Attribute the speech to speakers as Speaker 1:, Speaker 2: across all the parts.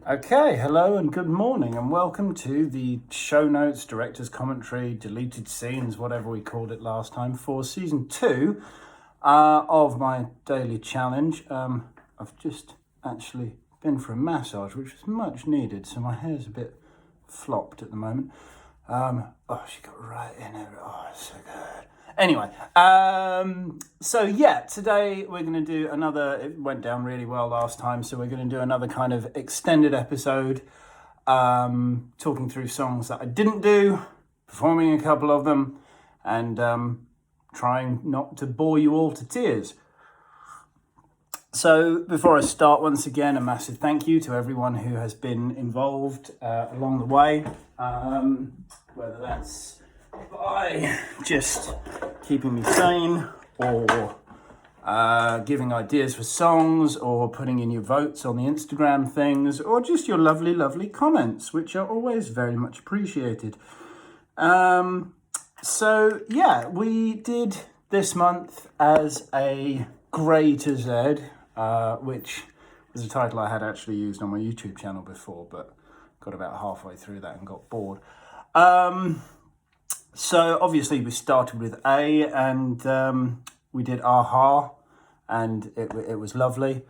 Speaker 1: Okay, hello and good morning, and welcome to the show notes, director's commentary, deleted scenes, whatever we called it last time, for season 2 of my daily challenge. I've just actually been for a massage, which was much needed, so my hair's a bit flopped at the moment. She got right in it. Oh, it's so good. Anyway, today we're going to do another, it went down really well last time, so we're going to do another kind of extended episode, talking through songs that I didn't do, performing a couple of them, and trying not to bore you all to tears. So before I start, once again, a massive thank you to everyone who has been involved along the way, whether that's by just keeping me sane or giving ideas for songs or putting in your votes on the Instagram things or just your lovely, lovely comments, which are always very much appreciated. We did this month as a GrAe to Z, which was a title I had actually used on my YouTube channel before, but got about halfway through that and got bored. So obviously we started with A, and we did Aha, and it was lovely.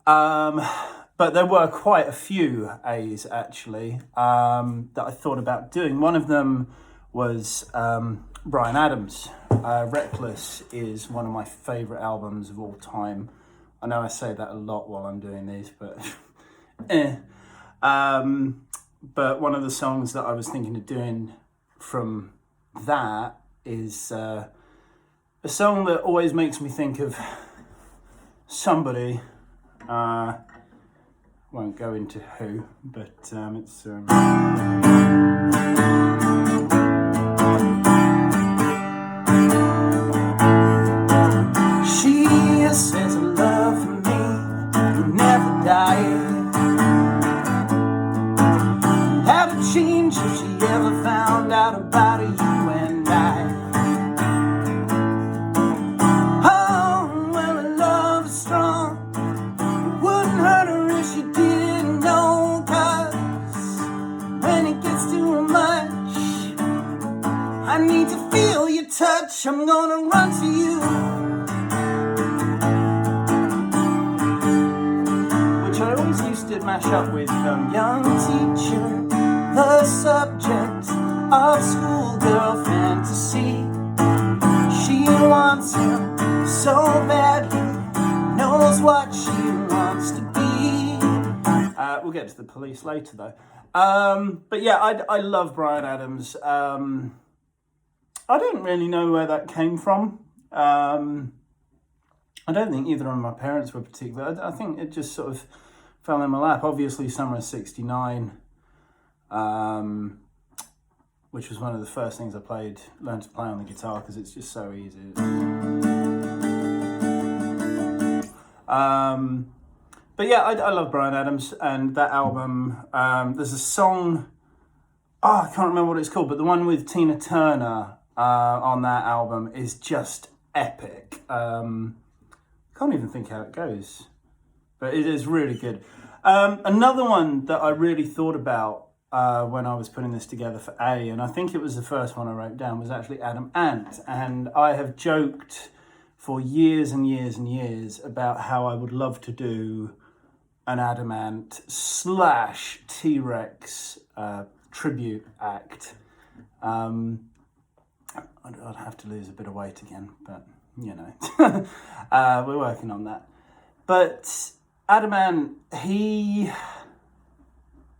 Speaker 1: But there were quite a few A's actually that I thought about doing. One of them was Bryan Adams. Reckless is one of my favourite albums of all time. I know I say that a lot while I'm doing these, but but one of the songs that I was thinking of doing from that is a song that always makes me think of somebody. Won't go into who, but it's she says a love for me will never die. How to change if she ever found out about you and I. Oh, well, her love is strong. It wouldn't hurt her if she didn't know, 'cause when it gets too much, I need to feel your touch. I'm gonna run to you. Which I always used to mash up with Young Teacher, the subject of schoolgirl fantasy. She wants him so badly, knows what she wants to be. We'll get to the police later though. But yeah, I love Bryan Adams. I don't really know where that came from. I don't think either of my parents were particular. I think it just sort of fell in my lap. Obviously, Summer of '69. Which was one of the first things I learned to play on the guitar because it's just so easy. But yeah, I love Bryan Adams and that album. There's a song, I can't remember what it's called, but the one with Tina Turner on that album is just epic. Can't even think how it goes, but it is really good. Another one that I really thought about when I was putting this together for A, and I think it was the first one I wrote down, was actually Adam Ant. And I have joked for years and years and years about how I would love to do an Adam Ant / T-Rex tribute act. I'd have to lose a bit of weight again, but you know, we're working on that. But Adam Ant,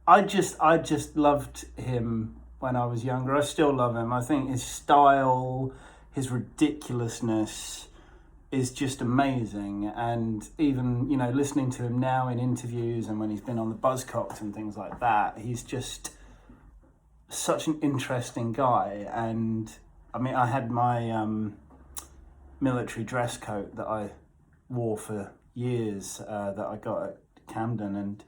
Speaker 1: I just loved him when I was younger. I still love him. I think his style, his ridiculousness is just amazing. And even, listening to him now in interviews and when he's been on the Buzzcocks and things like that, he's just such an interesting guy. And I mean, I had my military dress coat that I wore for years that I got at Camden, and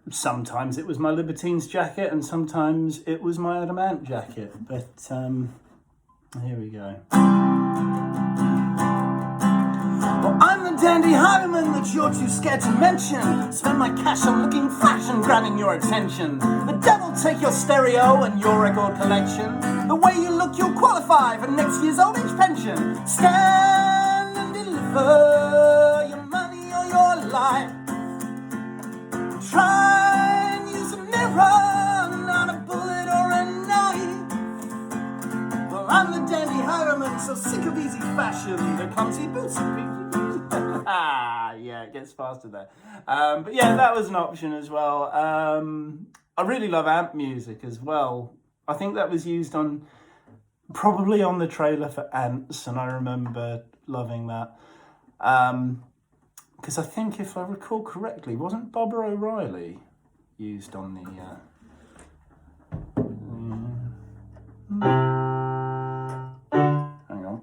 Speaker 1: sometimes it was my Libertines jacket and sometimes it was my Adam Ant jacket, but here we go. Well, I'm the dandy highwayman that you're too scared to mention. Spend my cash on looking flash and grabbing your attention. The devil take your stereo and your record collection. The way you look, you'll qualify for next year's old age pension. Stand and deliver your money or your life. Try and use a mirror, not a bullet or a knife. Well, I'm the dandy highwayman, so sick of easy fashion, the clumsy boots and yeah, it gets faster there. But yeah, that was an option as well. I really love amp music as well. I think that was used probably on the trailer for Ants, and I remember loving that. Because I think, if I recall correctly, wasn't Barbara O'Reilly used on the... hang on.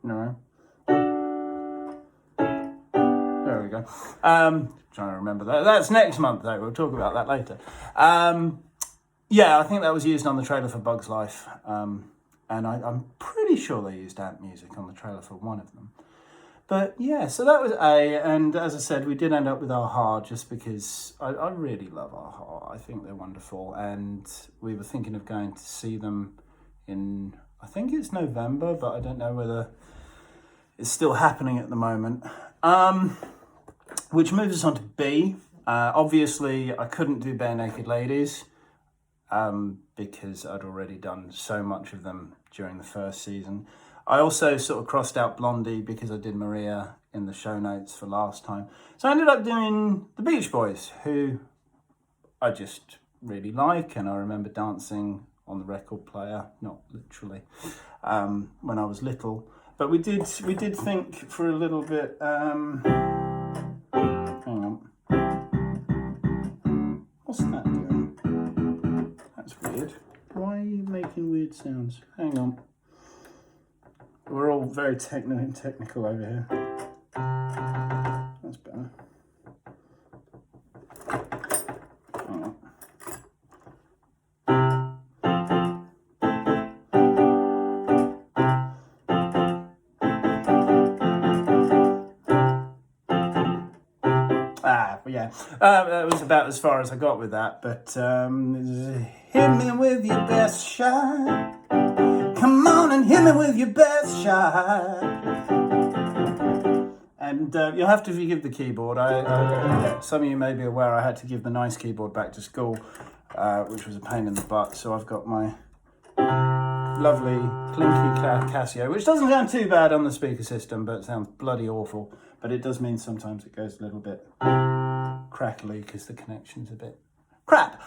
Speaker 1: No. There we go. Trying to remember that. That's next month, though. We'll talk about that later. Yeah, I think that was used on the trailer for Bug's Life. And I'm pretty sure they used amp music on the trailer for one of them. But yeah, so that was A. And as I said, we did end up with Aha just because I really love Aha. I think they're wonderful. And we were thinking of going to see them in, I think it's November, but I don't know whether it's still happening at the moment. Which moves us on to B. Obviously, I couldn't do Bare Naked Ladies. Because I'd already done so much of them during the first season. I also sort of crossed out Blondie because I did Maria in the show notes for last time. So I ended up doing the Beach Boys, who I just really like, and I remember dancing on the record player, not literally, when I was little. But we did think for a little bit. Hang on, what's that doing? That's weird. Why are you making weird sounds? Hang on. We're all very technical over here. That's better. Hang on. Yeah, that was about as far as I got with that, but hit me with your best shot. Come on and hit me with your best shot. And you'll have to forgive the keyboard. Some of you may be aware I had to give the nice keyboard back to school, which was a pain in the butt, so I've got my lovely clinky Casio, which doesn't sound too bad on the speaker system, but it sounds bloody awful. But it does mean sometimes it goes a little bit crackly because the connection's a bit crap.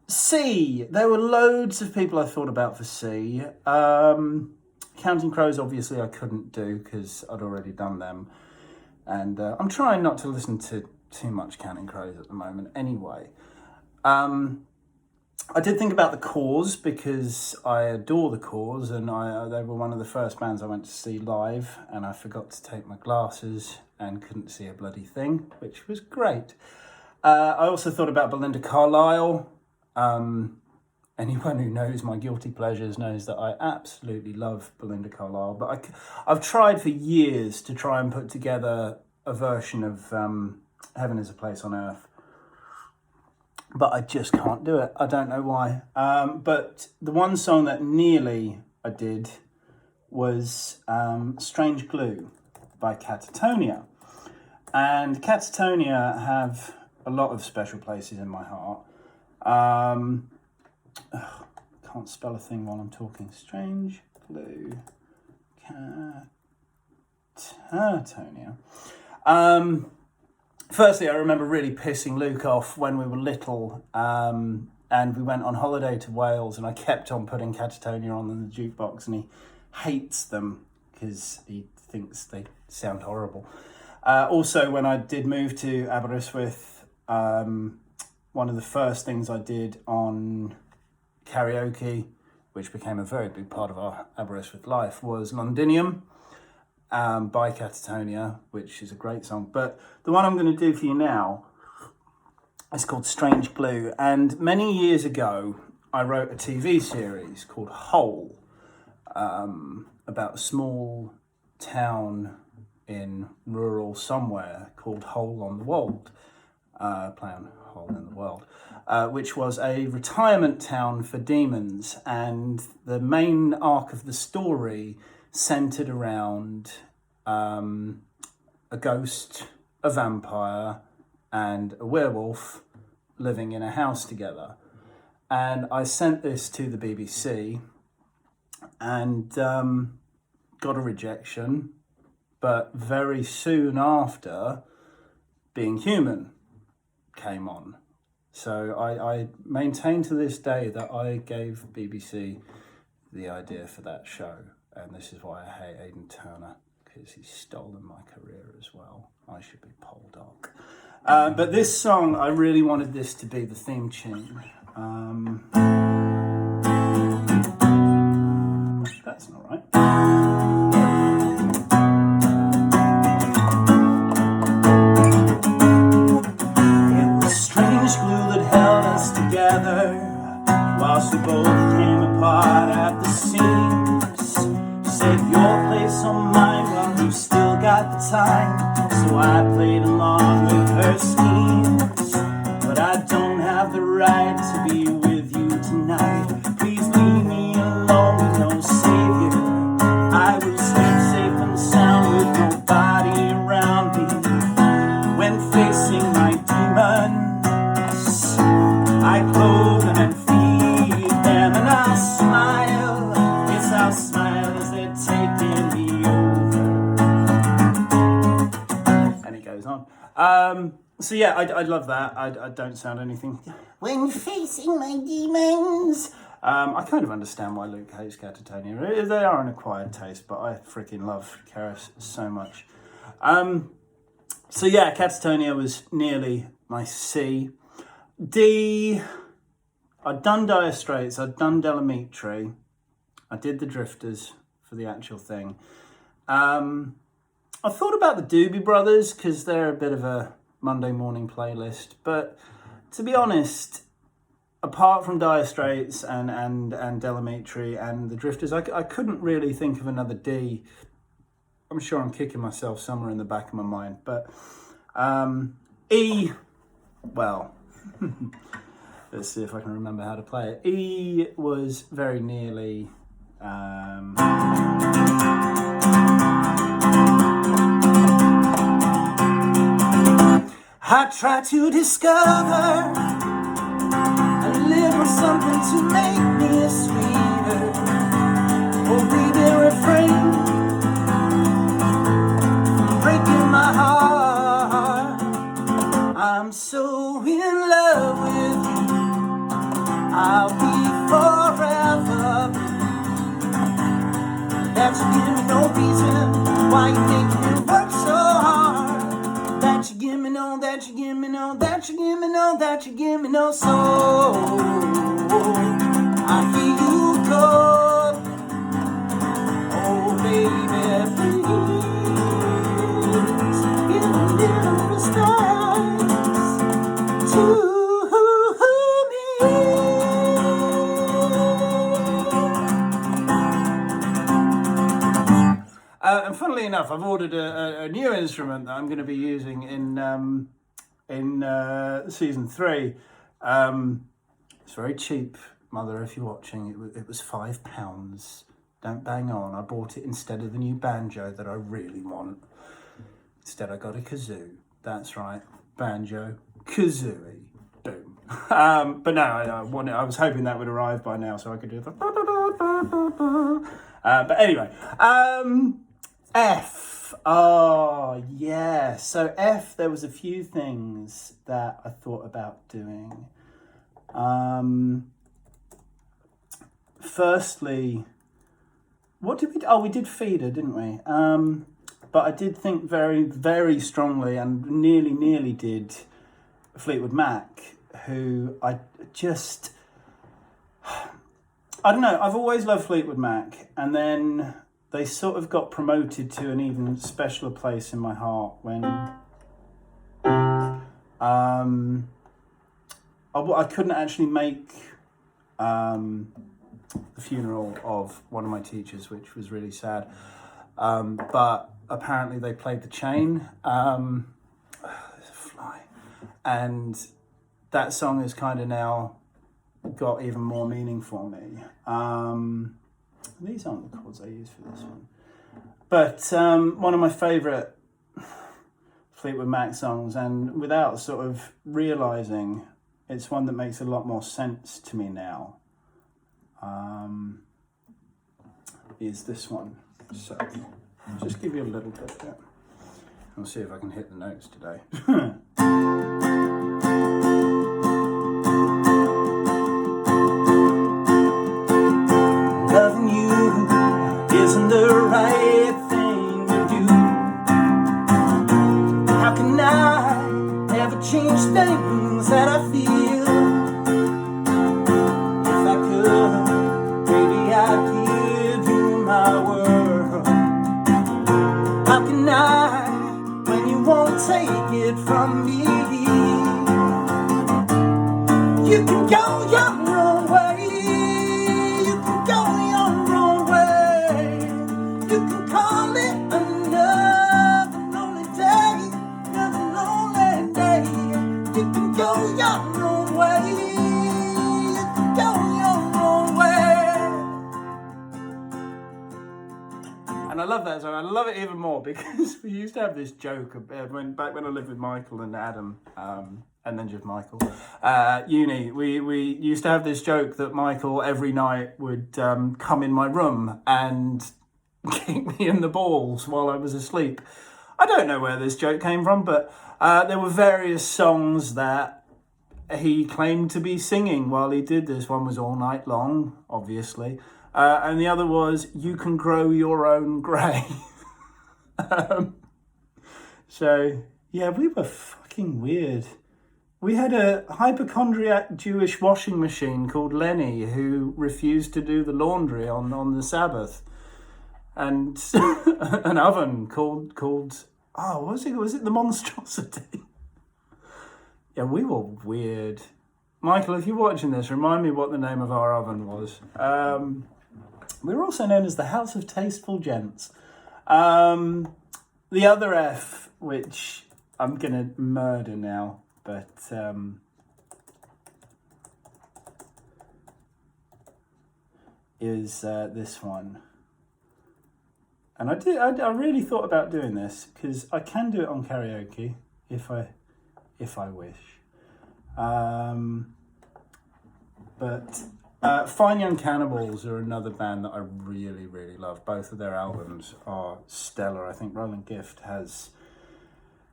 Speaker 1: C. There were loads of people I thought about for C. Counting Crows, obviously, I couldn't do because I'd already done them. And I'm trying not to listen to too much Counting Crows at the moment anyway. I did think about The Cause because I adore The Cause, and they were one of the first bands I went to see live, and I forgot to take my glasses and couldn't see a bloody thing, which was great. I also thought about Belinda Carlisle. Anyone who knows my guilty pleasures knows that I absolutely love Belinda Carlisle, but I've tried for years to try and put together a version of Heaven is a Place on Earth. But I just can't do it. I don't know why. But the one song that nearly I did was Strange Glue by Catatonia. And Catatonia have a lot of special places in my heart. Can't spell a thing while I'm talking. Strange Glue Catatonia. Firstly, I remember really pissing Luke off when we were little, and we went on holiday to Wales, and I kept on putting Catatonia on in the jukebox, and he hates them because he thinks they sound horrible. Also, when I did move to Aberystwyth, one of the first things I did on karaoke, which became a very big part of our Aberystwyth life, was Londinium. By Catatonia, which is a great song. But the one I'm going to do for you now It's called Strange Glue. And many years ago, I wrote a TV series called Hole, about a small town in rural somewhere called Hole on the Wold, play on Hole in the World, which was a retirement town for demons. And the main arc of the story centered around a ghost, a vampire, and a werewolf living in a house together. And I sent this to the BBC and got a rejection, but very soon after, Being Human came on. So I maintain to this day that I gave BBC the idea for that show, and this is why I hate Aidan Turner, because he's stolen my career as well. I should be Poldark. But this song, I really wanted this to be the theme tune. That's not right. It was strange glue that held us together, whilst we both came apart at the seams. Save your place on mine while we've still got the time. So I played along with her schemes, but I don't have the right to be with you tonight. Please leave me alone with no savior. I will sleep safe and sound with nobody around me. When facing my demons, I clothe them and feed them, and I'll smile. Yes, I'll smile as they're taking me over. And it goes on. So yeah, I love that. I don't sound anything. When facing my demons. I kind of understand why Luke hates Catatonia. They are an acquired taste, but I freaking love Karis so much. So yeah, Catatonia was nearly my C. D, I'd done Dire Straits, I'd done Delamitri, I did the Drifters for the actual thing. I thought about the Doobie Brothers because they're a bit of a Monday morning playlist, but to be honest, apart from Dire Straits and Delamitri and the Drifters, I couldn't really think of another D. I'm sure I'm kicking myself somewhere in the back of my mind, but E, well, let's see if I can remember how to play it. E was very nearly I try to discover a little something to make me sweeter. Oh baby, refrain from breaking my heart. I'm so in love with you, I'll be forever. That you give me no reason why you make me work so hard. That you give me no, that you give me no, that you give me no, that you give me no soul. I hear you call, oh baby, please give a little response to me. And funnily enough, I've ordered a new instrument that I'm going to be using in season 3. It's very cheap, Mother, if you're watching. It was £5. Don't bang on. I bought it instead of the new banjo that I really want. Instead, I got a kazoo. That's right, banjo, kazooie, boom. But no, I was hoping that would arrive by now so I could do the. But anyway, F. Oh, yeah. So F, there was a few things that I thought about doing. Firstly, what did we do? Oh, we did Feeder, didn't we? But I did think very, very strongly and nearly did Fleetwood Mac, who I don't know, I've always loved Fleetwood Mac, and then they sort of got promoted to an even specialer place in my heart when I couldn't actually make the funeral of one of my teachers, which was really sad. But apparently they played the chain. There's a fly. And that song has kind of now got even more meaning for me. These aren't the chords I use for this one. But one of my favourite Fleetwood Mac songs, and without sort of realising, it's one that makes a lot more sense to me now, is this one. So, I'll just give you a little bit there. I'll see if I can hit the notes today. Loving you isn't the right thing to do. How can I ever change things that I feel? If I could, maybe I'd give you my world. How can I, when you won't take it from me? You can go your own way. You can go your own way. You can call it another lonely day, another lonely day. You can go your own way. You can go your own way. And I love that song. I love it even more because we used to have this joke back when I lived with Michael and Adam, and then just Michael, uni. We used to have this joke that Michael every night would come in my room and kick me in the balls while I was asleep. I don't know where this joke came from, but there were various songs that he claimed to be singing while he did this. One was All Night Long, obviously. And the other was You Can Grow Your Own GrAe. So, yeah, we were fucking weird. We had a hypochondriac Jewish washing machine called Lenny who refused to do the laundry on the Sabbath. And an oven called was it the Monstrosity? Yeah, we were weird. Michael, if you're watching this, remind me what the name of our oven was. We were also known as the House of Tasteful Gents. The other F, which I'm going to murder now, but is this one. And I really thought about doing this because I can do it on karaoke if I wish. But Fine Young Cannibals are another band that I really, really love. Both of their albums are stellar. I think Roland Gift has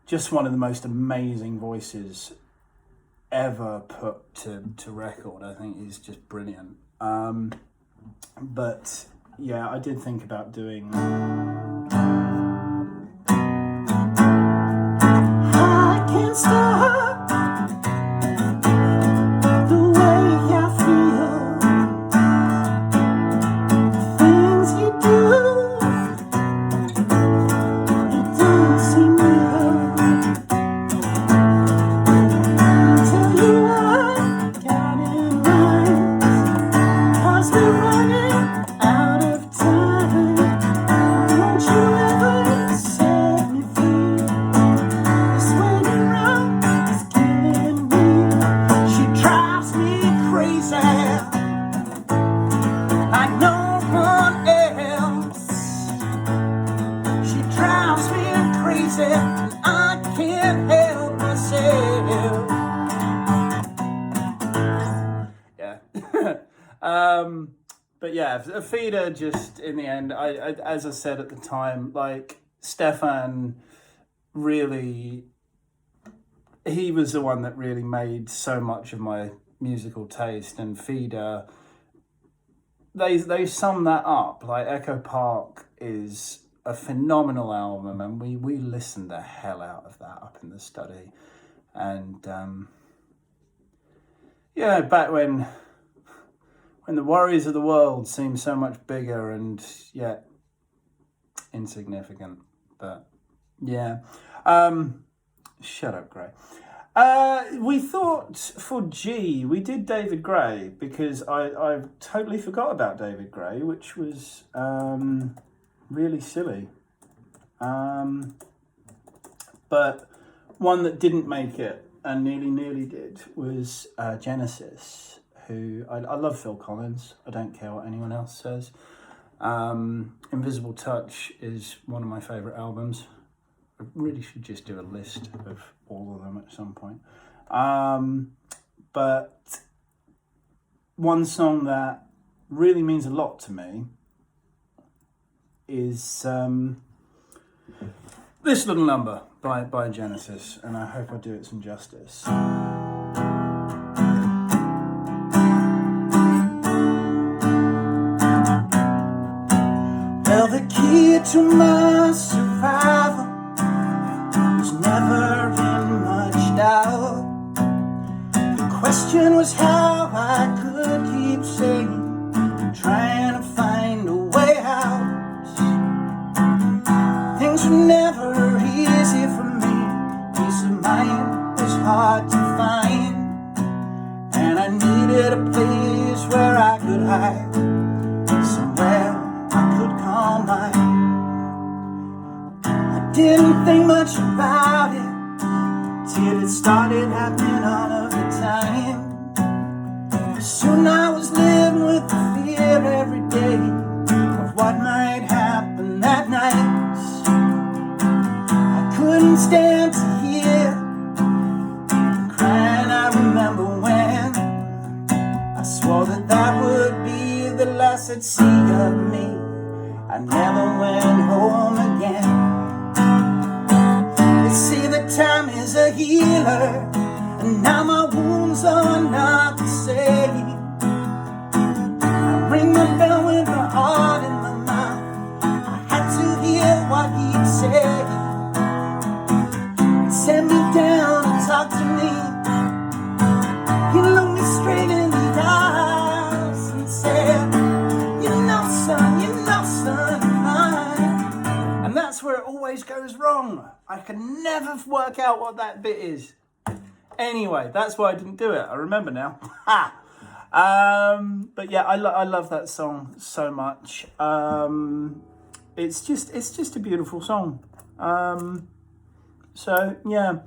Speaker 1: just one of the most amazing voices ever put to record. I think he's just brilliant. But yeah, I did think about doing... I can't stop the way I feel. Things you do, it don't seem real. Tell you I got it right, 'cause we're running out of time. Won't you ever set me free? This waiting around is killing me. She drives me crazy like no one else. She drives me crazy and I can't help myself. Yeah. But yeah, Fida just, in the end, I as I said at the time, like, Stefan really, he was the one that really made so much of my musical taste, and Fida, they sum that up. Like, Echo Park is a phenomenal album, and we listened the hell out of that up in the study. And yeah, back when the worries of the world seem so much bigger and yet insignificant. But yeah, shut up, GrAe. We thought for G, we did David GrAe because I totally forgot about David GrAe, which was really silly. But one that didn't make it and nearly did was Genesis, who I love Phil Collins. I don't care what anyone else says. Invisible Touch is one of my favourite albums. I really should just do a list of all of them at some point. But one song that really means a lot to me is this little number by Genesis, and I hope I do it some justice. Well, the key to my survival was never in much doubt. The question was how I could keep saying, trying to find a way out. Things were never easy for me. Peace of mind was hard to find, and I needed a place where I could hide, somewhere I could call mine. I didn't think much about it till it started happening all of the time. Soon I was living with the fear every day of what might happen that night. I couldn't stand to hear crying. I remember when I swore that would be the last I'd see of me. I never went home again. They say that time is a healer, and now my wounds are not the same. I ring my bell with my heart in my mouth. I had to hear what he'd say. He'd set me down and talk to me. He looked me straight in the eyes and said, you know son, you're mine. And that's where it always goes wrong. I can never work out what that bit is. Anyway, that's why I didn't do it. I remember now. But yeah, I love that song so much. It's just a beautiful song. So yeah.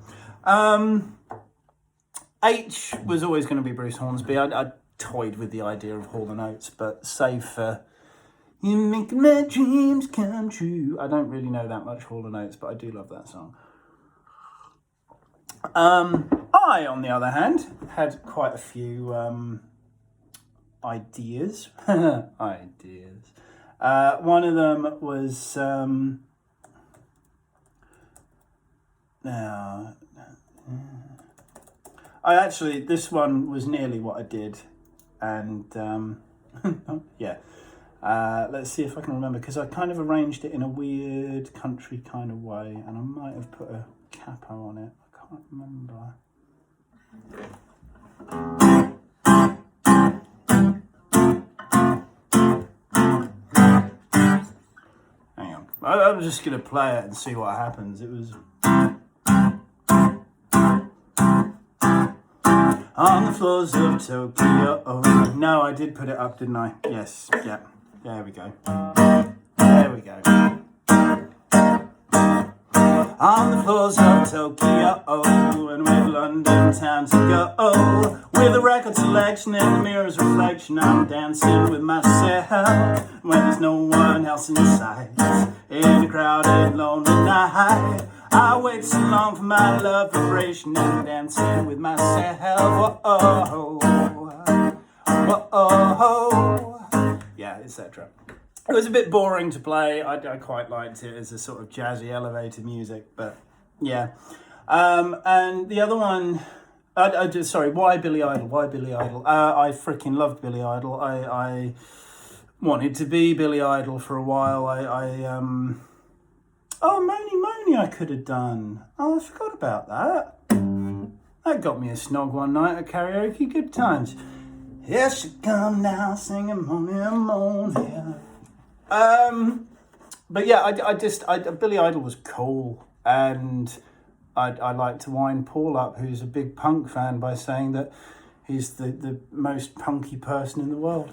Speaker 1: H was always going to be Bruce Hornsby. I toyed with the idea of Hall & Oates, but save for You Make My Dreams Come True, I don't really know that much Hall & Oates, but I do love that song. I, on the other hand, had quite a few ideas. Ideas. One of them was this one was nearly what I did, and yeah. Let's see if I can remember, because I kind of arranged it in a weird country kind of way, and I might have put a capo on it. I can't remember. Hang on. I'm just going to play it and see what happens. It was on the floors of Tokyo. Oh, no, I did put it up, didn't I? Yes, yeah. There we go. There we go. On the floors of Tokyo, and with London town to go, with a record selection and the mirror's reflection, I'm dancing with myself when there's no one else in sight. In a crowded, lonely night, I wait so long for my love vibration, and I'm dancing with myself. Yeah, etc. It was a bit boring to play. I quite liked it as a sort of jazzy elevator music, but yeah. And the other one, why Billy Idol? Why Billy Idol? I freaking loved Billy Idol. I wanted to be Billy Idol for a while. Mony I could have done. Oh, I forgot about that. That got me a snog one night at karaoke. Good times. Here she come now, singing Mony. But yeah, Billy Idol was cool, and I like to wind Paul up, who's a big punk fan, by saying that he's the most punky person in the world.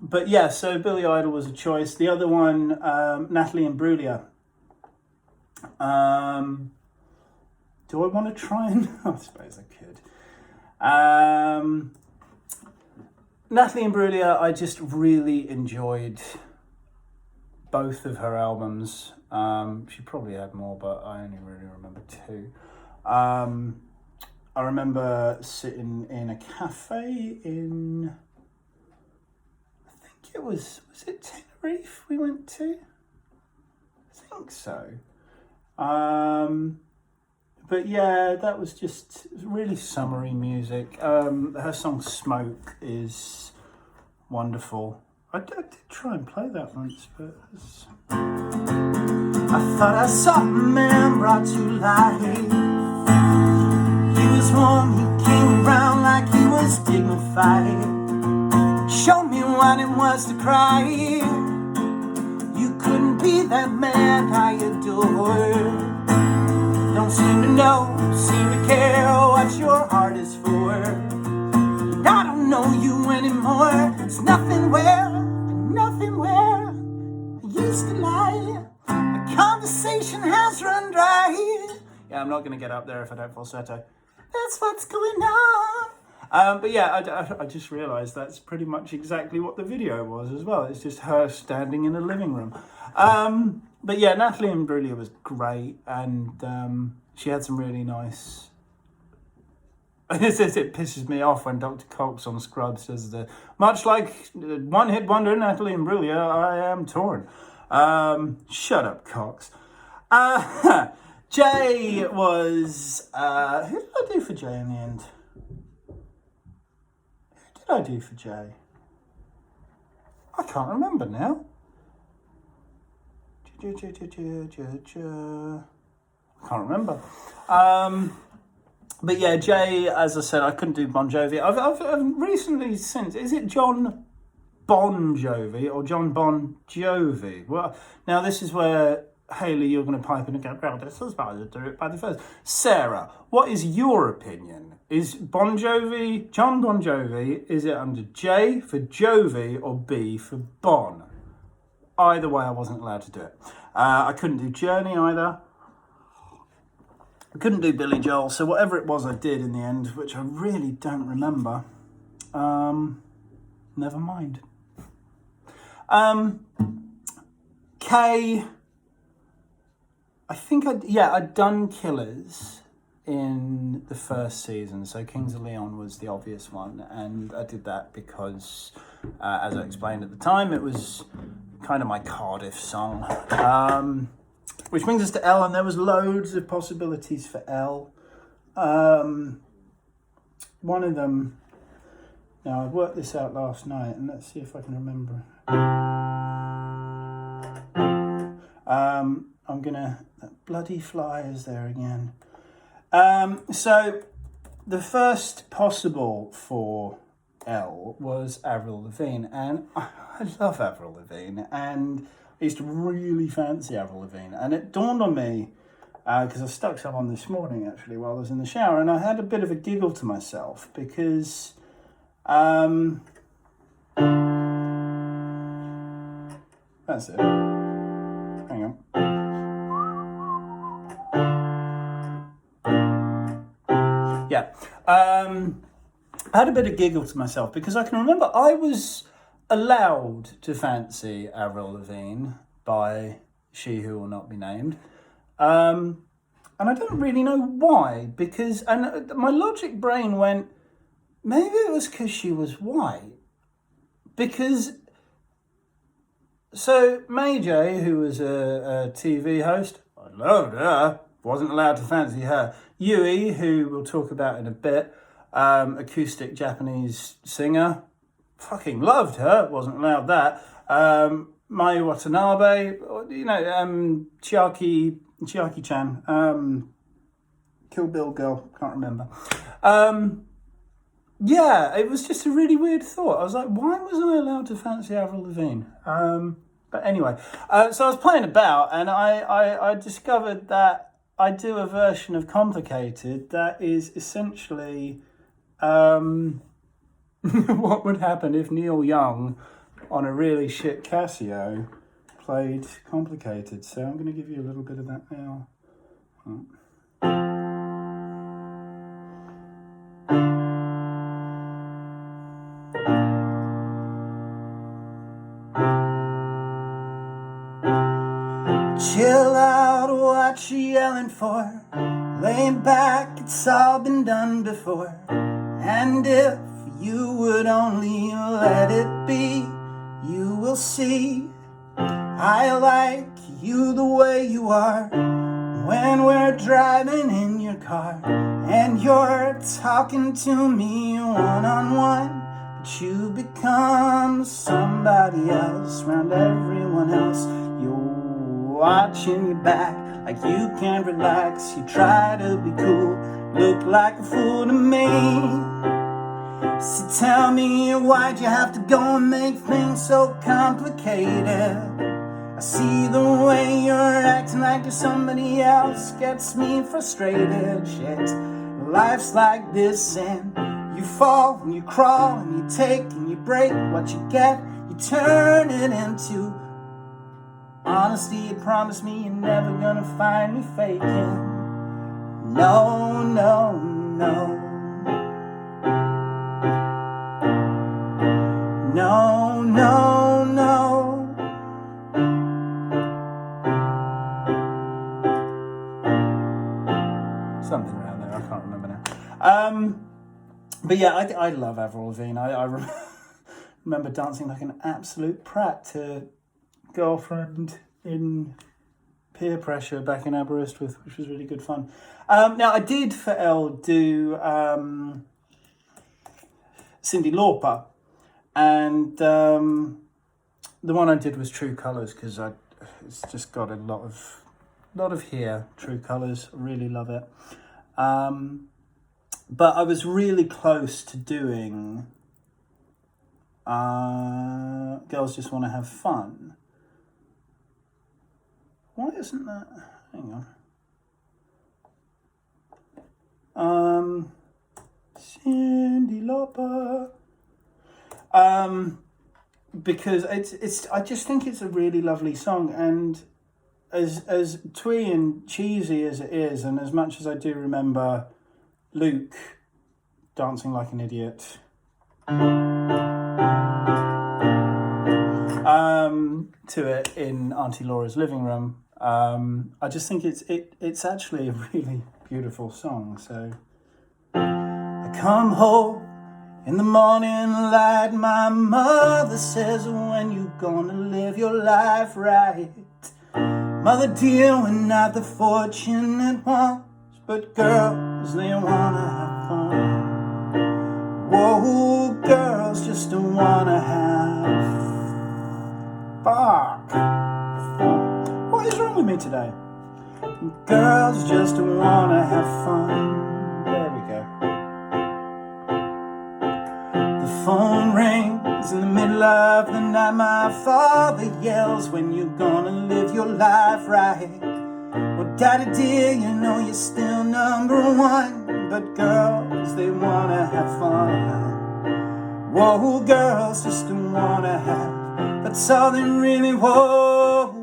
Speaker 1: But yeah, so Billy Idol was a choice. The other one, Natalie Imbruglia. Do I want to try and... I suppose I could. Natalie Imbruglia, I just really enjoyed both of her albums. She probably had more, but I only really remember two. I remember sitting in a cafe in... I think it was it Tenerife we went to? I think so. But yeah, that was just really summery music. Her song Smoke is wonderful. I did try and play that once, but... I thought I saw a man brought to life. He was warm, he came around like he was dignified. Showed me what it was to cry. You couldn't be that man I adored. Don't seem to know, seem to care what your heart is for. And I don't know you anymore. It's nothing where I used to lie. A conversation has run dry. Yeah, I'm not going to get up there if I don't falsetto. That's what's going on. But yeah, I just realised that's pretty much exactly what the video was as well. It's just her standing in a living room. But yeah, Natalie Imbruglia was great, and she had some really nice... It pisses me off when Dr. Cox on Scrubs says that, much like one-hit wonder Natalie Imbruglia, I am torn. Shut up, Cox. Jay was... who did I do for Jay in the end? Who did I do for Jay? I can't remember now. I can't remember. But yeah, Jay, as I said, I couldn't do Bon Jovi. I've recently since... Is it John Bon Jovi or John Bon Jovi? Well, now this is where... Hayley, you're going to pipe in and go, well, this is about to do it by the first. Sarah, what is your opinion? Is Bon Jovi, John Bon Jovi, is it under J for Jovi or B for Bon? Either way, I wasn't allowed to do it. I couldn't do Journey either. I couldn't do Billy Joel, so whatever it was I did in the end, which I really don't remember, never mind. Kay... I think I'd done Killers in the first season, so Kings of Leon was the obvious one, and I did that because, as I explained at the time, it was kind of my Cardiff song. Which brings us to Elle, and there was loads of possibilities for Elle. One of them, now I worked this out last night, and let's see if I can remember. I'm gonna... That bloody fly is there again. So the first possible for Elle was Avril Lavigne, and I love Avril Lavigne, and I used to really fancy Avril Lavigne, and it dawned on me, because I stuck some on this morning actually while I was in the shower, and I had a bit of a giggle to myself because that's it. Hang on. Yeah, I had a bit of giggle to myself because I can remember I was allowed to fancy Avril Lavigne by She Who Will Not Be Named. And I don't really know why, because, and my logic brain went, maybe it was because she was white. Because, so May J, who was a TV host, I loved her, wasn't allowed to fancy her. Yui, who we'll talk about in a bit, acoustic Japanese singer, fucking loved her, wasn't allowed that. Mayu Watanabe, you know, Chiaki-chan, Kill Bill girl, can't remember. Yeah, it was just a really weird thought. I was like, why was I allowed to fancy Avril Lavigne? But anyway, so I was playing about, and I discovered that I do a version of Complicated that is essentially what would happen if Neil Young on a really shit Casio played Complicated. So I'm going to give you a little bit of that now. Chill out, what you yelling for? Lay back, it's all been done before. And if you would only let it be, you will see I like you the way you are. When we're driving in your car and you're talking to me one-on-one, but you become somebody else around everyone else. You're watching your back like you can't relax. You try to be cool, look like a fool to me. So tell me, why'd you have to go and make things so complicated? I see the way you're acting like you're somebody else gets me frustrated. Shit, life's like this, and you fall and you crawl and you take and you break what you get. You turn it into honesty. You promise me you're never gonna find me faking. No, no, no. No, no, no. Something around there, I can't remember now. But yeah, I love Avril Lavigne. I remember dancing like an absolute prat to Girlfriend in Peer Pressure back in Aberystwyth, which was really good fun. Now, I did for Elle do Cyndi Lauper. And the one I did was True Colours, because it's just got a lot of here, True Colours. I really love it. But I was really close to doing Girls Just Want to Have Fun. Why isn't that? Hang on. Cyndi Lauper. Because it's I just think it's a really lovely song, and as twee and cheesy as it is, and as much as I do remember Luke dancing like an idiot to it in Auntie Laura's living room, I just think it's actually a really beautiful song. So I come home in the morning light, my mother says, when you gonna live your life right? Mother dear, we're not the fortunate ones, but girls, they wanna have fun. Whoa, girls just don't wanna have fuck. What is wrong with me today? Girls just don't wanna have fun. There we go. Phone rings in the middle of the night. My father yells, when you gonna live your life right? Well, daddy dear, you know you're still number one, but girls, they wanna have fun. Whoa, girls just don't wanna have, that's all they really want.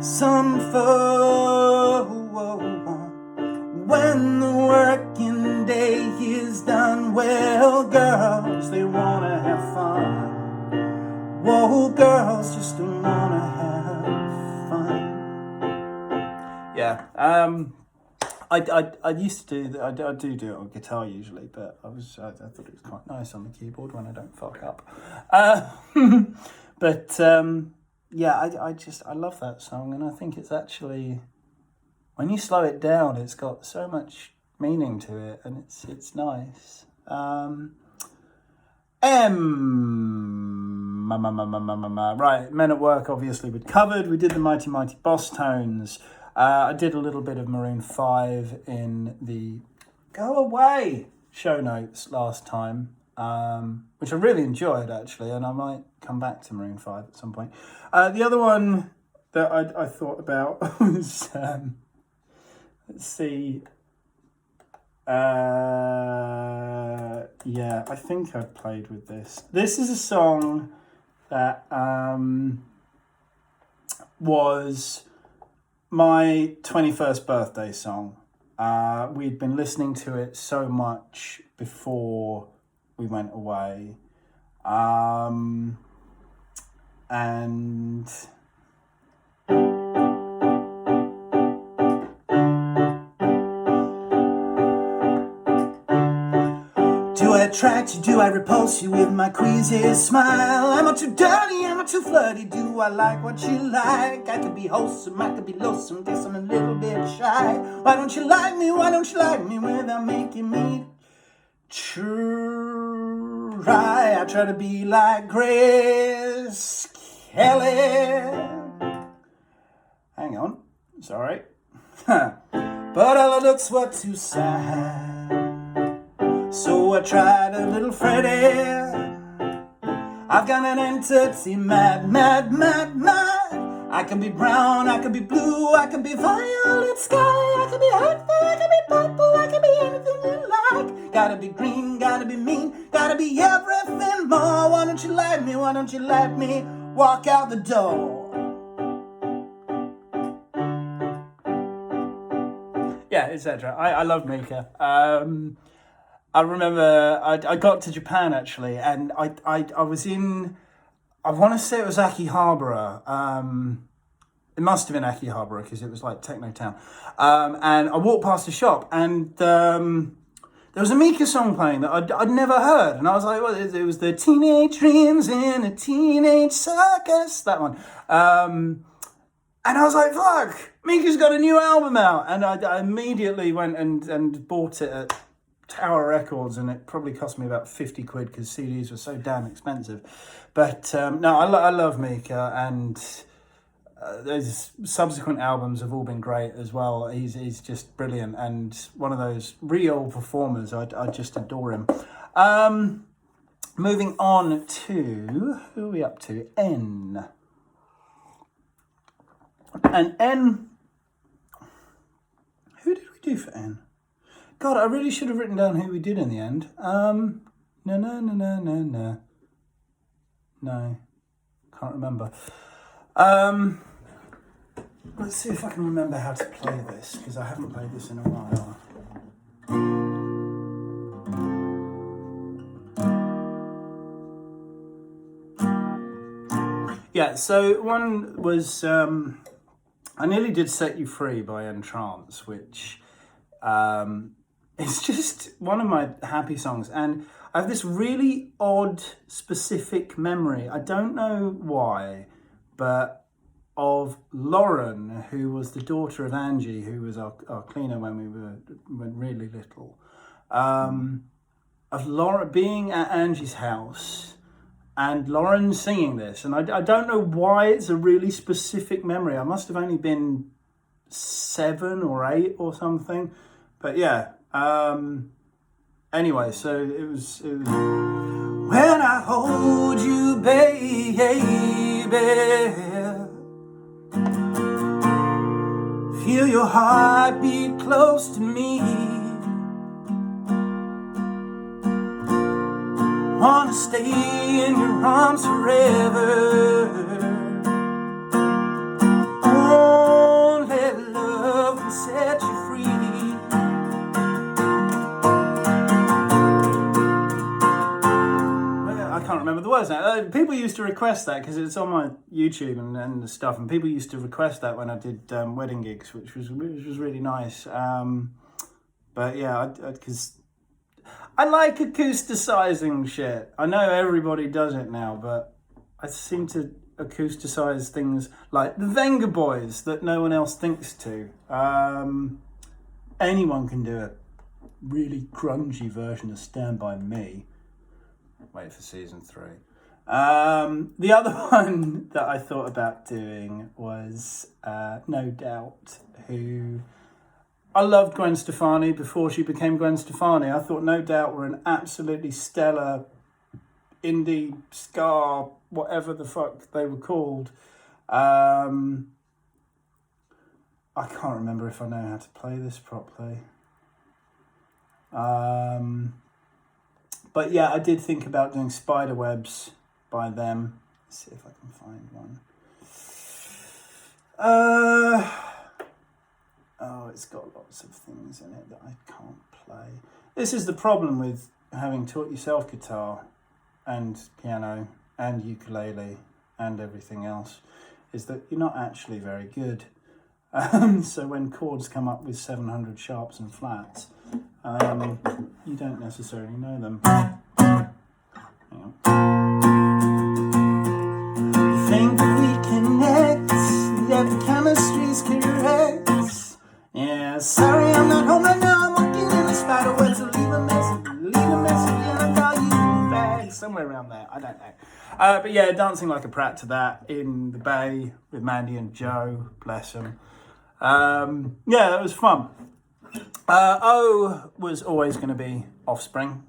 Speaker 1: Some fun. When the working day is done, well, girls, they wanna have fun. Whoa, girls just don't wanna have fun. Yeah, I used to do that. I do it on guitar usually, but I thought it was quite nice on the keyboard when I don't fuck up. But yeah, I love that song, and I think it's actually, when you slow it down, it's got so much meaning to it, and it's nice. Right, Men at Work, obviously we'd covered. We did the Mighty Mighty Boss Tones. I did a little bit of Maroon 5 in the Go Away show notes last time, which I really enjoyed, actually, and I might come back to Maroon 5 at some point. The other one that I thought about was, let's see, yeah, I think I've played with this. This is a song that was my 21st birthday song. We'd been listening to it so much before we went away. And do I attract you? Do I repulse you with my queasy smile? Am I too dirty? Am I too flirty? Do I like what you like? I could be wholesome, I could be loathsome, guess I'm a little bit shy. Why don't you like me? Why don't you like me without making me try? I try to be like Grace Kelly. Hang on, sorry. But all the looks were too sad, so I tried a little Freddie. I've got an entity, mad. I can be brown, I can be blue, I can be violet sky, I can be hurtful, I can be purple, I can be anything you like. Gotta be green, gotta be mean, gotta be everything more. Why don't you like me? Why don't you let me walk out the door? Yeah, etc. I love Mika. I remember I got to Japan actually, and I was in, I want to say it was Akihabara. It must have been Akihabara because it was like Techno Town. And I walked past the shop, and there was a Mika song playing that I'd never heard, and I was like, well, it was the Teenage Dreams in a Teenage Circus, that one. And I was like, fuck, Mika's got a new album out, and I immediately went and bought it at Tower Records, and it probably cost me about 50 quid because CDs were so damn expensive. But no, I love Mika, and those subsequent albums have all been great as well. He's just brilliant, and one of those real performers. I just adore him. Moving on to, who are we up to? N. And N, who did we do for N? God, I really should have written down who we did in the end. No. No, can't remember. Let's see if I can remember how to play this, because I haven't played this in a while. Yeah, so one was, I Nearly Did Set You Free by Entrance, which is just one of my happy songs. And I have this really odd, specific memory. I don't know why, but of Lauren, who was the daughter of Angie, who was our cleaner when we were really little. Of Lauren being at Angie's house and Lauren singing this. And I don't know why it's a really specific memory. I must have only been 7 or 8 or something. But yeah. Anyway, so it was when I hold you, baby, feel your heart beat close to me, wanna stay in your arms forever, only love can set you free. I can't remember the words now. People used to request that because it's on my YouTube and stuff, and people used to request that when I did wedding gigs, which was really nice. But yeah, because I like acousticizing shit. I know everybody does it now, but I seem to acousticize things like the Venga Boys that no one else thinks to. Anyone can do a really grungy version of Stand By Me. Wait for season 3. The other one that I thought about doing was No Doubt, who I loved Gwen Stefani before she became Gwen Stefani. I thought No Doubt were an absolutely stellar indie ska, whatever the fuck they were called. I can't remember if I know how to play this properly. But yeah, I did think about doing Spiderwebs by them. Let's see if I can find one. Oh, it's got lots of things in it that I can't play. This is the problem with having taught yourself guitar and piano and ukulele and everything else, is that you're not actually very good. So when chords come up with 700 sharps and flats, you don't necessarily know them. Hang on. You think that we connect, that the chemistry's correct. Yeah, sorry I'm not home right now, I'm working in the Spiderweb, so leave a message and I'll call you back. Somewhere around there, I don't know. But yeah, dancing like a prat to that in the Bay with Mandy and Joe, bless them. Yeah, it was fun. O was always going to be Offspring.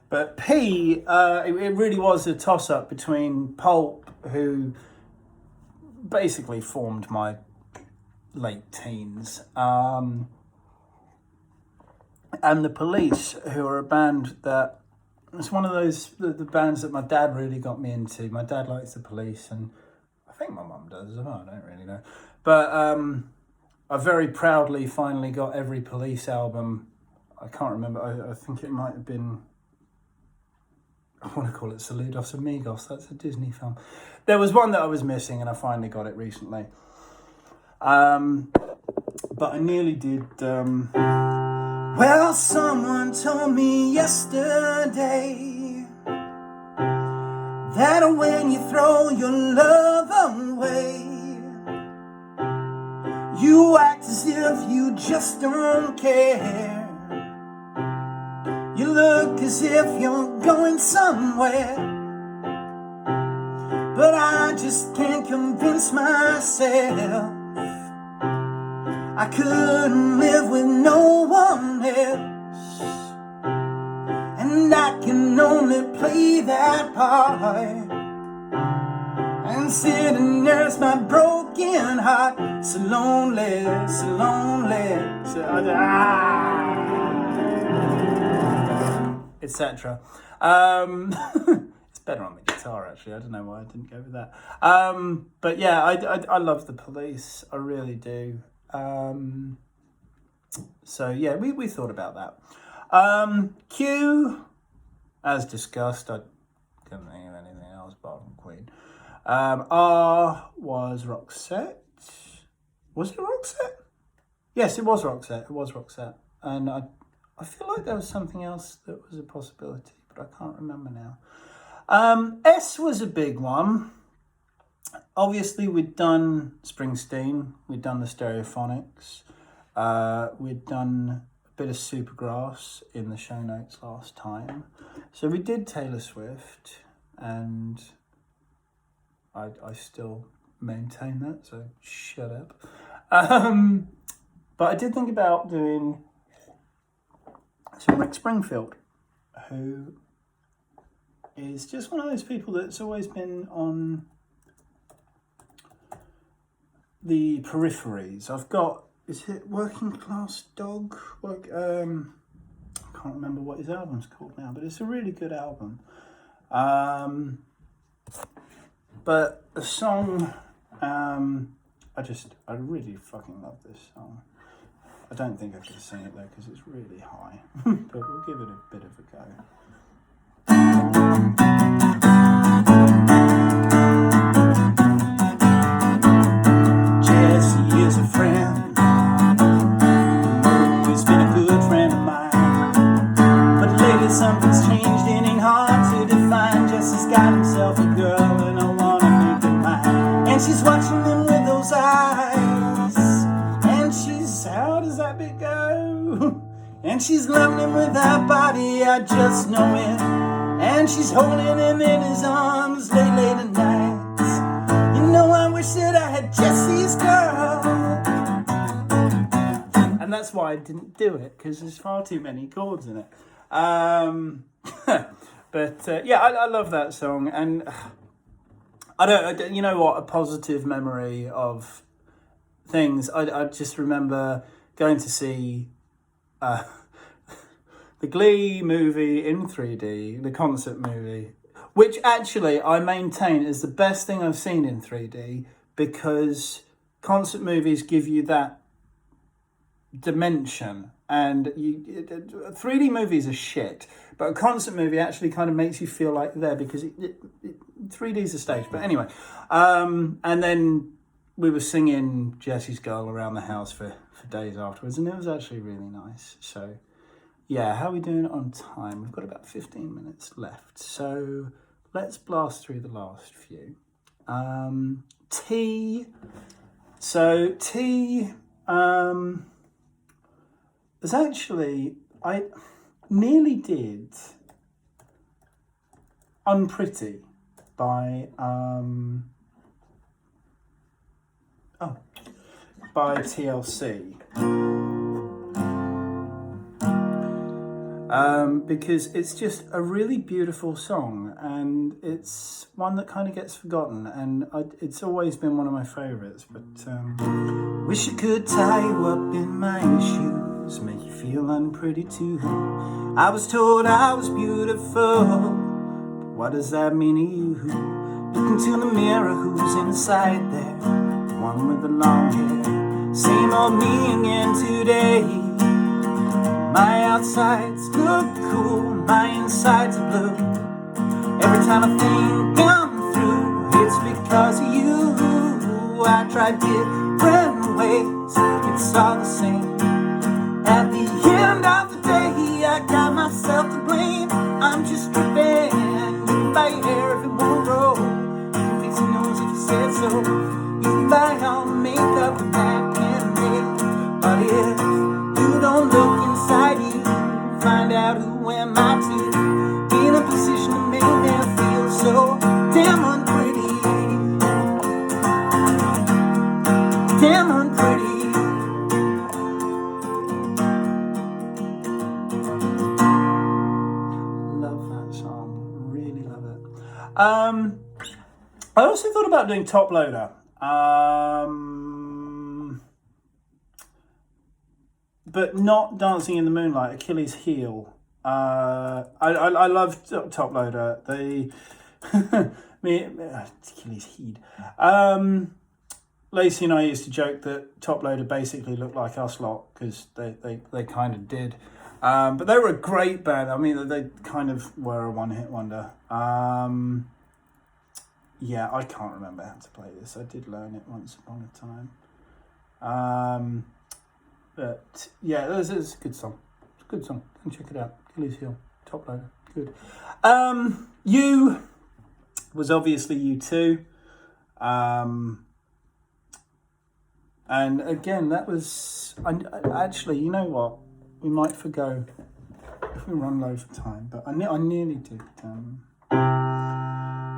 Speaker 1: But P, it really was a toss-up between Pulp, who basically formed my late teens, and The Police, who are a band that, it's one of those, the bands that my dad really got me into. My dad likes The Police, and I think my mum does as well, I don't really know. But I very proudly finally got every Police album. I can't remember, I think it might have been, I want to call it Saludos Amigos, that's a Disney film. There was one that I was missing and I finally got it recently. But I nearly did, well, someone told me yesterday that when you throw your love away, you act as if you just don't care. You look as if you're going somewhere, but I just can't convince myself I couldn't live with no one else. And I can only play that part and sit and nurse my broken heart. So lonely, so lonely, etc. It's better on the guitar, actually. I don't know why I didn't go with that. But yeah, I love The Police. I really do. So yeah, we thought about that. Q, as discussed, I couldn't think of anything else apart from Queen. R was Roxette. Was it Roxette? Yes, it was Roxette. It was Roxette. And I feel like there was something else that was a possibility, but I can't remember now. S was a big one. Obviously, we'd done Springsteen. We'd done the Stereophonics. We'd done a bit of Supergrass in the show notes last time. So we did Taylor Swift, and I still maintain that, so shut up. But I did think about doing some Rick Springfield, who is just one of those people that's always been on the peripheries. I've got, is it Working Class Dog? I can't remember what his album's called now, but it's a really good album. But the song, I really fucking love this song. I don't think I could sing it though, because it's really high, but we'll give it a bit of a go. Jesse is a friend, always been a good friend of mine, but lately something's changed and ain't hard to define. Jesse's got himself a girl and I wanna make her mine, and she's watching him with those eyes, and she's, how does that bit go? And she's loving him with her body, I just know it. And she's holding him in his arms late at night. You know, I wish that I had Jesse's girl. And that's why I didn't do it, because there's far too many chords in it. But yeah, I love that song. And you know what, a positive memory of things. I just remember going to see the GrAe movie in 3D, the concert movie, which actually I maintain is the best thing I've seen in 3D, because concert movies give you that dimension, and 3D movies are shit, but a concert movie actually kind of makes you feel like they're there, because 3D is a stage. But anyway, and then we were singing Jesse's Girl around the house for days afterwards, and it was actually really nice. So yeah, how are we doing on time? We've got about 15 minutes left, so let's blast through the last few. Tea. So tea, there's actually, I nearly did Unpretty by TLC. Because it's just a really beautiful song, and it's one that kind of gets forgotten, and it's always been one of my favourites. But wish I could tie you up in my shoes, make you feel unpretty too. I was told I was beautiful, but what does that mean to you? Look into the mirror, who's inside there? The one with the long hair. Same old me again today. My outsides look cool, my insides are blue. Every time I think I'm through, it's because of you. I tried different ways, it's all the same. At the end of the day, I got myself to blame. I'm just dripping, you can buy your hair if it won't grow. You can fix your nose if you said so. You can buy all the makeup and that can make. But if you don't look inside you, find out who am I to be in a position to make them feel so damn unpretty. Damn unpretty. Love that song, really love it. I also thought about doing Top Loader. But not Dancing in the Moonlight, Achilles' Heel. I love Top Loader. Achilles' Heel. Lacey and I used to joke that Top Loader basically looked like us lot, because they kind of did. But they were a great band. I mean, they kind of were a one-hit wonder. Yeah, I can't remember how to play this. I did learn it once upon a time. But yeah, it's a good song. It's a good song. Go and check it out. Achilles' Heel, Top Loader. Good. You was obviously U2. And again, that was... actually, you know what? We might forgo if we run low for time, but I nearly did.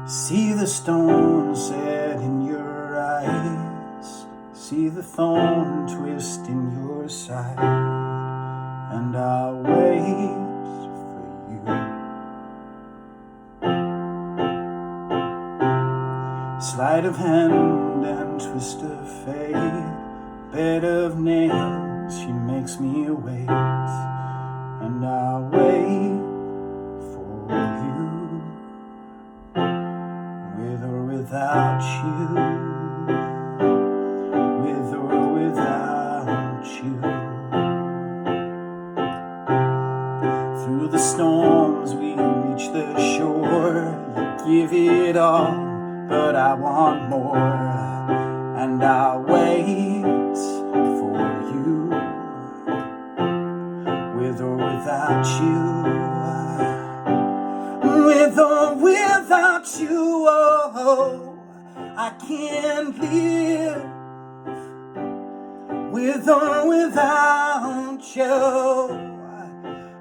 Speaker 1: See the stone set in your eyes, see the thorn twist in your side, and I'll wait for you. Sleight of hand and twist of fate, bed of nails, she makes me wait, and I'll wait for you. With or without you, with or without you. Through the storms we reach the shore. You give it all, but I want more, and I'll wait for you. With or without you, with or without you, oh, I can't live. With or without you,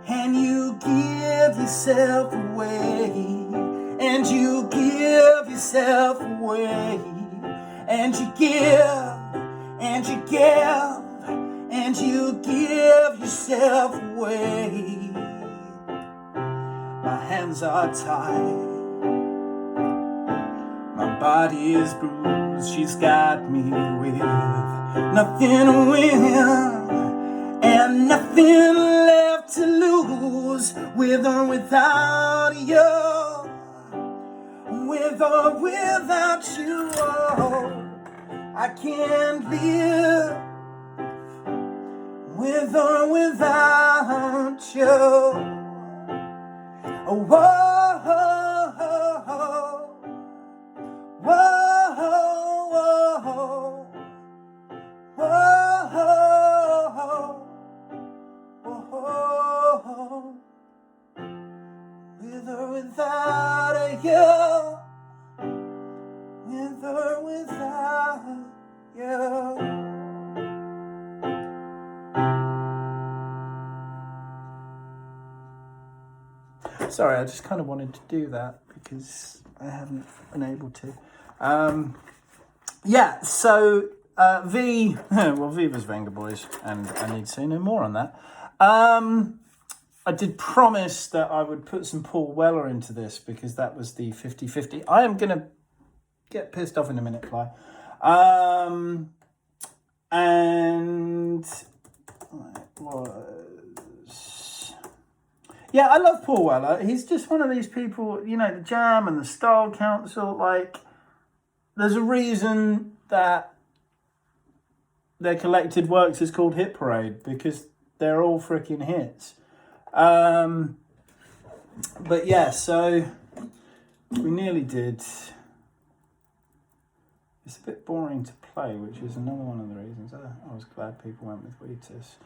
Speaker 1: and you give yourself away, and you give yourself away, and you give, and you give, and you give yourself away. My hands are tied, my body is bruised, she's got me with nothing to win and nothing left to lose, with or without you, with or without you. Oh, I can't live with or without you. Oh, whoa, whoa, whoa, whoa, whoa, with or without you, with or without you. Sorry, I just kind of wanted to do that because I haven't been able to. Yeah, so V was Venga Boys, and I need to say no more on that. I did promise that I would put some Paul Weller into this because that was the 50-50. I am going to get pissed off in a minute, Fly. And it was... Yeah, I love Paul Weller. He's just one of these people, you know, the Jam and the Style Council, like, there's a reason that their collected works is called Hit Parade, because they're all freaking hits. But yeah, so we nearly did. It's a bit boring to play, which is another one of the reasons I was glad people went with Wheatus.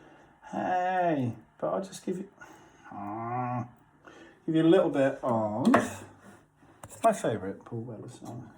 Speaker 1: Hey, but I'll just give you a little bit of my favourite Paul Weller song.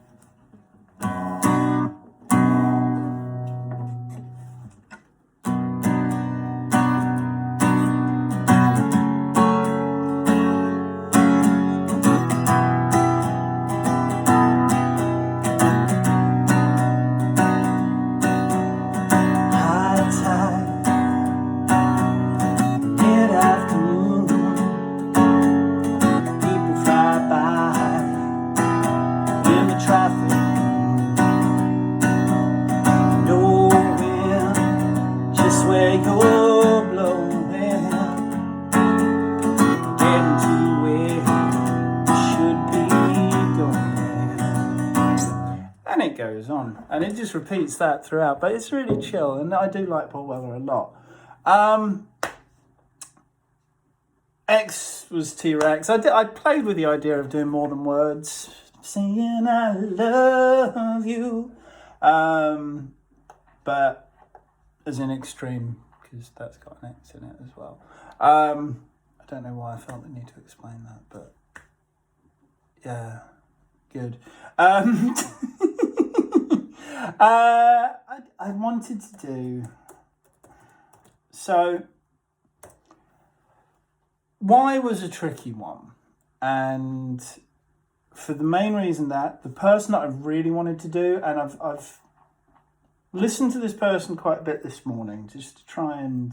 Speaker 1: And it goes on, and it just repeats that throughout, but it's really chill, and I do like Paul Weller a lot. X was T-Rex. I played with the idea of doing more than words, saying I love you, but as in extreme, because that's got an X in it as well. I don't know why I felt the need to explain that, but yeah, good. I wanted to do... So, Why was a tricky one. And for the main reason that the person that I really wanted to do, and I've listened to this person quite a bit this morning, just to try and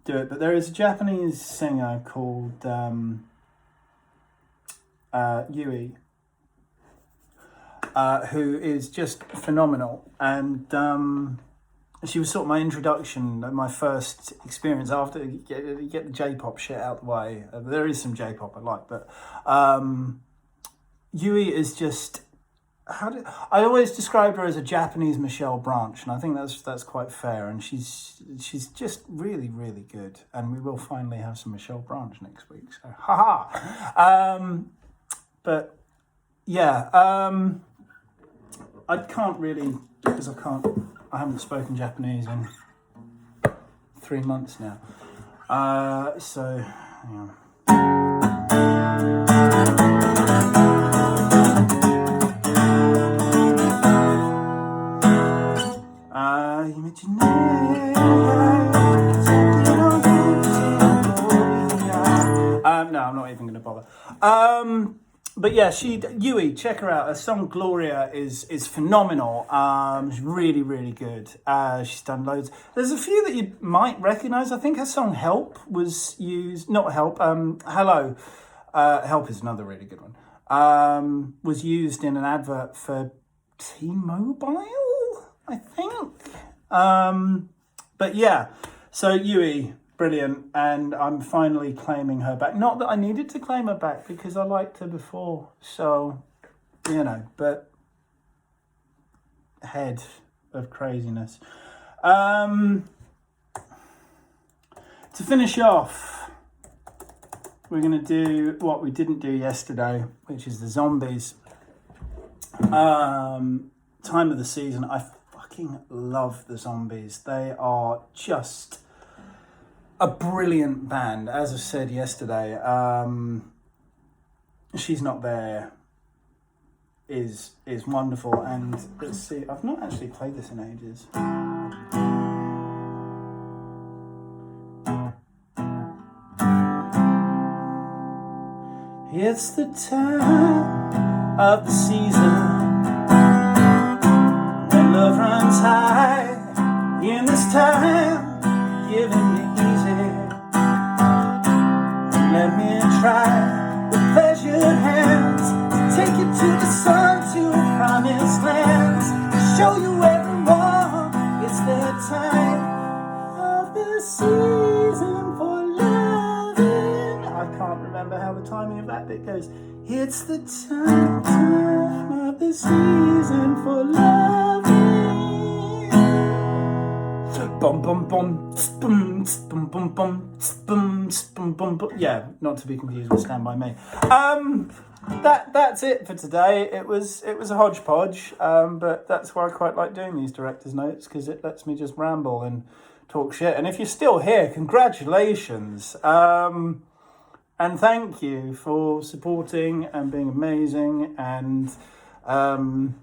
Speaker 1: do it. But there is a Japanese singer called Yui, who is just phenomenal, and she was sort of my introduction, my first experience after you get the J-pop shit out the way. There is some J-pop I like, but Yui is just, I always described her as a Japanese Michelle Branch, and I think that's quite fair. And she's just really, really good, and we will finally have some Michelle Branch next week. So haha. But yeah, I can't really, because I haven't spoken Japanese in 3 months now. So, hang on. No, I'm not even going to bother. But yeah, Yui, check her out. Her song Gloria is phenomenal. She's really, really good. She's done loads. There's a few that you might recognise. I think her song Help was used. Not Help. Hello. Help is another really good one. was used in an advert for T-Mobile, I think. But yeah, so Yui, brilliant, and I'm finally claiming her back. Not that I needed to claim her back because I liked her before, so, you know, but head of craziness. To finish off, we're going to do what we didn't do yesterday, which is the zombies. Time of the season. I fucking love the zombies. They are just a brilliant band. As I said yesterday, She's Not There is wonderful. And let's see, I've not actually played this in ages. It's the time of the season when love runs high. In this time, giving me easy. Let me try with pleasured hands to take you to the sun, to promised lands, to show you everyone it's the time of the season for loving. I can't remember how the timing of that bit goes. It's the time of the season for loving. Bum bum bum, spum spum bum bum, spum spum bum bum. Yeah, not to be confused with Stand By Me. That's it for today. It was a hodgepodge, but that's why I quite like doing these director's notes, because it lets me just ramble and talk shit. And if you're still here, congratulations. And thank you for supporting and being amazing. And I'm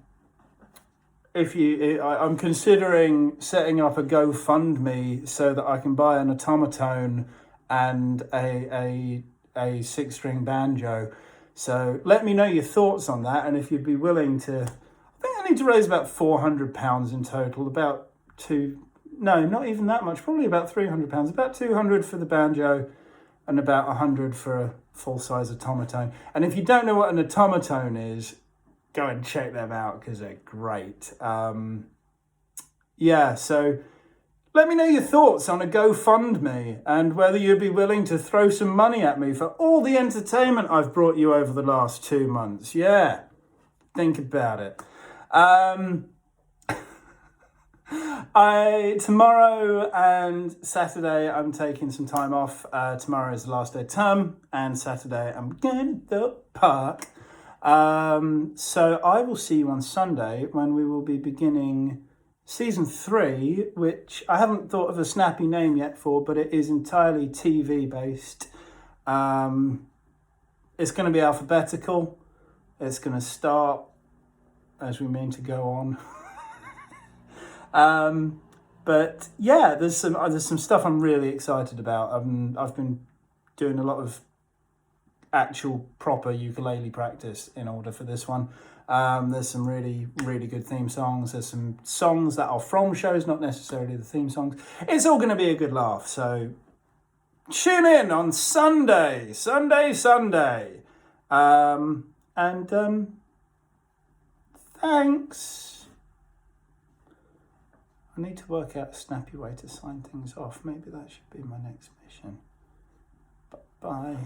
Speaker 1: considering setting up a GoFundMe so that I can buy an automaton and a 6-string banjo. So let me know your thoughts on that, and if you'd be willing to. I think I need to raise about £400 in total. Not even that much. Probably about £300. About 200 for the banjo, and about 100 for a full-size automaton. And if you don't know what an automaton is, go and check them out because they're great. So let me know your thoughts on a GoFundMe and whether you'd be willing to throw some money at me for all the entertainment I've brought you over the last 2 months. Yeah, think about it. Tomorrow and Saturday I'm taking some time off. Tomorrow is the last day of term, and Saturday I'm going to the park. So I will see you on Sunday when we will be beginning season 3, which I haven't thought of a snappy name yet for, but it is entirely TV based. It's going to be alphabetical. It's going to start as we mean to go on. But yeah, there's some stuff I'm really excited about. I've been doing a lot of actual proper ukulele practice in order for this one. There's some really, really good theme songs. There's some songs that are from shows, not necessarily the theme songs. It's all going to be a good laugh. So tune in on Sunday. Thanks. I need to work out a snappy way to sign things off. Maybe that should be my next mission. Bye.